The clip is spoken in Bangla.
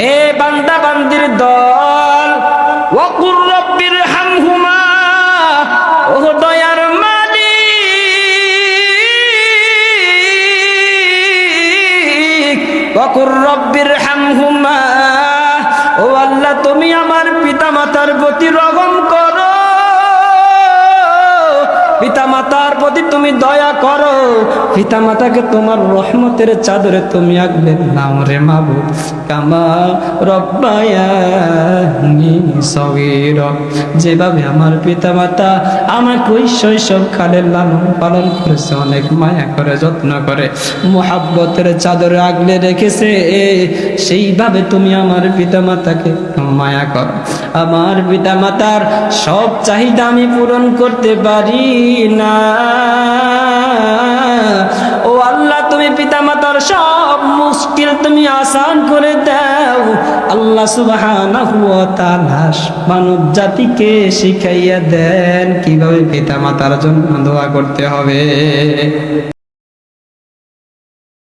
হে বান্দা বান্দির দল, ওয়াকুর রব্বির হামহুমা, ও দয়ার মালিক, ওয়াকুর রব্বির হামহুমা, ও আল্লাহ তুমি আমার পিতামাতার প্রতি রহম করো, পিতামাতার প্রতি তুমি দয়া করো, পিতামাতাকে তোমার রহমতের চাদরে তুমি আগলে নাও রে মাবুদ, কামা রব্বায়ানি সগীরা, যেভাবে আমার পিতামাতা আমাকে ওই শৈশব কালে লালন পালন করেছে, অনেক মায়া করে যত্ন করে মোহাব্বতের চাদরে আগলে রেখেছে, সেইভাবে তুমি আমার পিতামাতাকে মায়া করো। আমার পিতামাতার সব চাহিদা আমি পূরণ করতে পারি না, ও আল্লাহ তুমি পিতামাতার সব মুশকিল তুমি আসান করে দাও। আল্লাহ সুবহানাহু ওয়া তাআলা মানব জাতিকে শিখাইয়া দেন কিভাবে পিতামাতার জন্য দোয়া করতে হবে।